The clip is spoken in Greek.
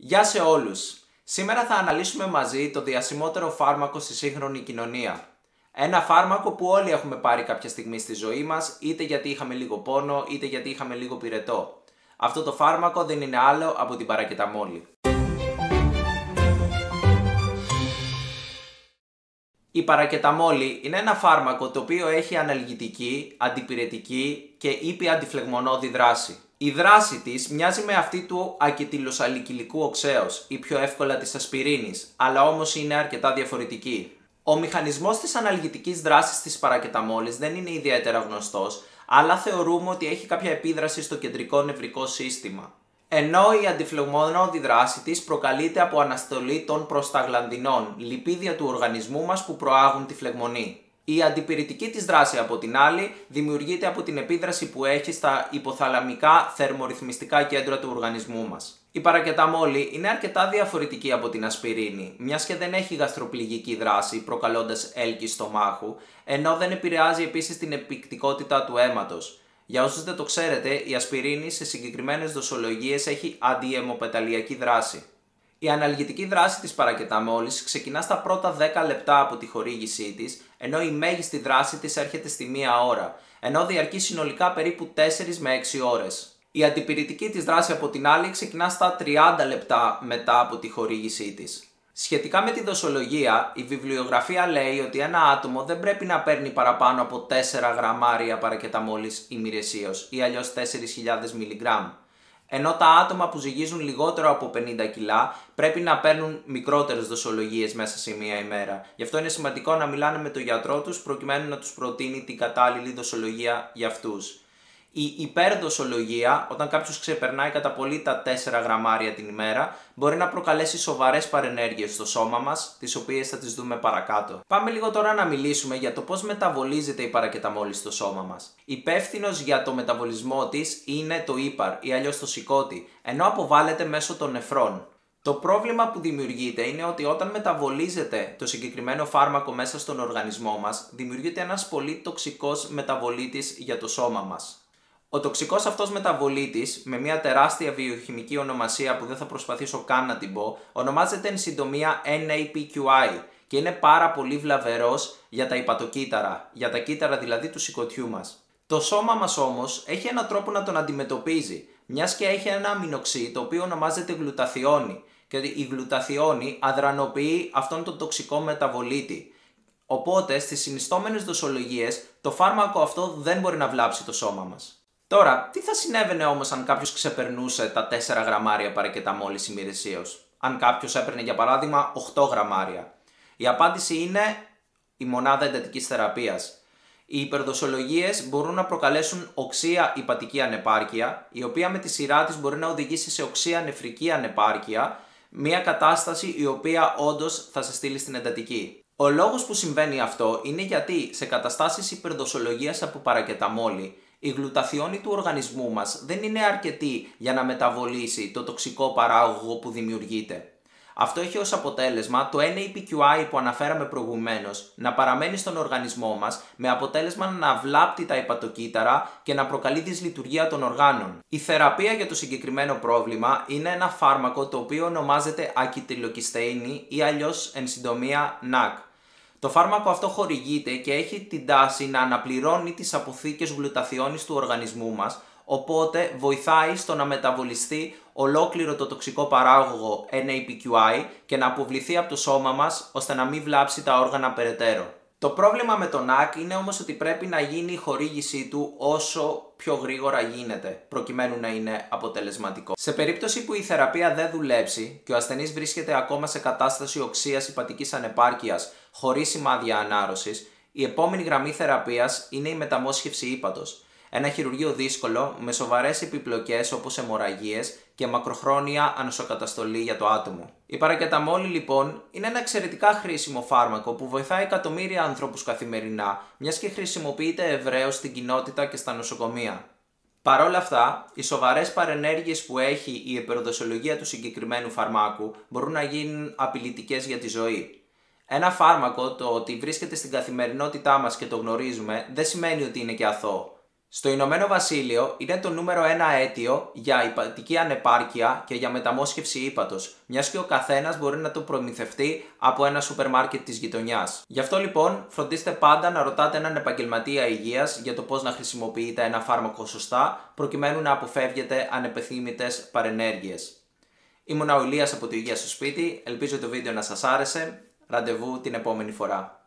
Γεια σε όλους! Σήμερα θα αναλύσουμε μαζί το διασημότερο φάρμακο στη σύγχρονη κοινωνία. Ένα φάρμακο που όλοι έχουμε πάρει κάποια στιγμή στη ζωή μας, είτε γιατί είχαμε λίγο πόνο, είτε γιατί είχαμε λίγο πυρετό. Αυτό το φάρμακο δεν είναι άλλο από την παρακεταμόλη. Η παρακεταμόλη είναι ένα φάρμακο το οποίο έχει αναλγητική, αντιπυρετική και ήπια αντιφλεγμονώδη δράση. Η δράση της μοιάζει με αυτή του ακετιλοσαλικυλικού οξέως ή πιο εύκολα της ασπιρίνης, αλλά όμως είναι αρκετά διαφορετική. Ο μηχανισμός της αναλγητικής δράσης της παρακεταμόλης δεν είναι ιδιαίτερα γνωστός, αλλά θεωρούμε ότι έχει κάποια επίδραση στο κεντρικό νευρικό σύστημα. Ενώ η αντιφλεγμονώδη δράση της προκαλείται από αναστολή των προσταγλανδινών, λιπίδια του οργανισμού μας που προάγουν τη φλεγμονή. Η αντιπυρετική της δράση από την άλλη δημιουργείται από την επίδραση που έχει στα υποθαλαμικά θερμορυθμιστικά κέντρα του οργανισμού μας. Η παρακεταμόλη είναι αρκετά διαφορετική από την ασπιρίνη, μιας και δεν έχει γαστροπληγική δράση προκαλώντας έλκη στομάχου, ενώ δεν επηρεάζει επίσης την επικτικότητα του αίματος. Για όσους δεν το ξέρετε, η ασπιρίνη σε συγκεκριμένες δοσολογίες έχει αντιαιμοπεταλιακή δράση. Η αναλγητική δράση της παρακεταμόλης ξεκινά στα πρώτα 10 λεπτά από τη χορήγησή της, ενώ η μέγιστη δράση της έρχεται στη 1 ώρα, ενώ διαρκεί συνολικά περίπου 4 με 6 ώρες. Η αντιπυρετική της δράση από την άλλη ξεκινά στα 30 λεπτά μετά από τη χορήγησή της. Σχετικά με τη δοσολογία, η βιβλιογραφία λέει ότι ένα άτομο δεν πρέπει να παίρνει παραπάνω από 4 γραμμάρια παρακεταμόλης ημερησίως ή αλλιώς 4.000 mg. Ενώ τα άτομα που ζυγίζουν λιγότερο από 50 κιλά πρέπει να παίρνουν μικρότερες δοσολογίες μέσα σε μία ημέρα. Γι' αυτό είναι σημαντικό να μιλάνε με τον γιατρό τους προκειμένου να τους προτείνει την κατάλληλη δοσολογία για αυτούς. Η υπερδοσολογία, όταν κάποιος ξεπερνάει κατά πολύ τα 4 γραμμάρια την ημέρα, μπορεί να προκαλέσει σοβαρές παρενέργειες στο σώμα μας, τις οποίες θα τις δούμε παρακάτω. Πάμε λίγο τώρα να μιλήσουμε για το πώς μεταβολίζεται η παρακεταμόλη στο σώμα μας. Υπεύθυνος για το μεταβολισμό της είναι το ύπαρ ή αλλιώς το σηκώτη, ενώ αποβάλλεται μέσω των νεφρών. Το πρόβλημα που δημιουργείται είναι ότι όταν μεταβολίζεται το συγκεκριμένο φάρμακο μέσα στον οργανισμό μας, δημιουργείται ένας πολύ τοξικός μεταβολίτης για το σώμα μας. Ο τοξικός αυτός μεταβολίτης, με μια τεράστια βιοχημική ονομασία που δεν θα προσπαθήσω καν να την πω, ονομάζεται εν συντομία NAPQI και είναι πάρα πολύ βλαβερός για τα υπατοκύτταρα, για τα κύτταρα δηλαδή του σηκωτιού μας. Το σώμα μας όμως έχει έναν τρόπο να τον αντιμετωπίζει, μιας και έχει ένα αμινοξύ το οποίο ονομάζεται γλουταθιόνη και η γλουταθιόνη αδρανοποιεί αυτόν τον τοξικό μεταβολίτη. Οπότε στις συνιστόμενες δοσολογίες το φάρμακο αυτό δεν μπορεί να βλάψει το σώμα μας. Τώρα, τι θα συνέβαινε όμως αν κάποιος ξεπερνούσε τα 4 γραμμάρια παρακεταμόλης ημερησίως? Αν κάποιος έπαιρνε για παράδειγμα 8 γραμμάρια. Η απάντηση είναι η μονάδα εντατικής θεραπείας. Οι υπερδοσολογίες μπορούν να προκαλέσουν οξεία ηπατική ανεπάρκεια, η οποία με τη σειρά της μπορεί να οδηγήσει σε οξεία νεφρική ανεπάρκεια, μια κατάσταση η οποία όντως θα σε στείλει στην εντατική. Ο λόγος που συμβαίνει αυτό είναι γιατί σε καταστάσεις υπερδοσολογίας από παρακεταμόλη, η γλουταθιόνη του οργανισμού μας δεν είναι αρκετή για να μεταβολήσει το τοξικό παράγωγο που δημιουργείται. Αυτό έχει ως αποτέλεσμα το NAPQI που αναφέραμε προηγουμένως να παραμένει στον οργανισμό μας με αποτέλεσμα να βλάπτει τα υπατοκύτταρα και να προκαλεί δυσλειτουργία των οργάνων. Η θεραπεία για το συγκεκριμένο πρόβλημα είναι ένα φάρμακο το οποίο ονομάζεται ακετιλοκυστεΐνη ή αλλιώς εν συντομία NAC. Το φάρμακο αυτό χορηγείται και έχει την τάση να αναπληρώνει τις αποθήκες γλουταθιόνης του οργανισμού μας, οπότε βοηθάει στο να μεταβολιστεί ολόκληρο το τοξικό παράγωγο NAPQI και να αποβληθεί από το σώμα μας ώστε να μην βλάψει τα όργανα περαιτέρω. Το πρόβλημα με το NAC είναι όμως ότι πρέπει να γίνει η χορήγησή του όσο πιο γρήγορα γίνεται, προκειμένου να είναι αποτελεσματικό. Σε περίπτωση που η θεραπεία δεν δουλέψει και ο ασθενής βρίσκεται ακόμα σε κατάσταση οξείας ηπατικής ανεπάρκειας χωρίς σημάδια ανάρρωσης, η επόμενη γραμμή θεραπείας είναι η μεταμόσχευση ύπατος. Ένα χειρουργείο δύσκολο με σοβαρές επιπλοκές όπως αιμορραγίες και μακροχρόνια ανοσοκαταστολή για το άτομο. Η παρακεταμόλη λοιπόν είναι ένα εξαιρετικά χρήσιμο φάρμακο που βοηθάει εκατομμύρια ανθρώπους καθημερινά, μιας και χρησιμοποιείται ευρέως στην κοινότητα και στα νοσοκομεία. Παρ' όλα αυτά, οι σοβαρές παρενέργειες που έχει η υπερδοσολογία του συγκεκριμένου φαρμάκου μπορούν να γίνουν απειλητικές για τη ζωή. Ένα φάρμακο, το ότι βρίσκεται στην καθημερινότητά μας και το γνωρίζουμε, δεν σημαίνει ότι είναι και αθώο. Στο Ηνωμένο Βασίλειο είναι το νούμερο 1 αίτιο για υπατική ανεπάρκεια και για μεταμόσχευση ύπατος, μιας και ο καθένας μπορεί να το προμηθευτεί από ένα σούπερ μάρκετ της γειτονιάς. Γι' αυτό λοιπόν φροντίστε πάντα να ρωτάτε έναν επαγγελματία υγείας για το πώς να χρησιμοποιείτε ένα φάρμακο σωστά, προκειμένου να αποφεύγετε ανεπιθύμητες παρενέργειες. Ήμουν ο Ηλίας από το Υγεία στο Σπίτι, ελπίζω το βίντεο να σας άρεσε, ραντεβού την επόμενη φορά.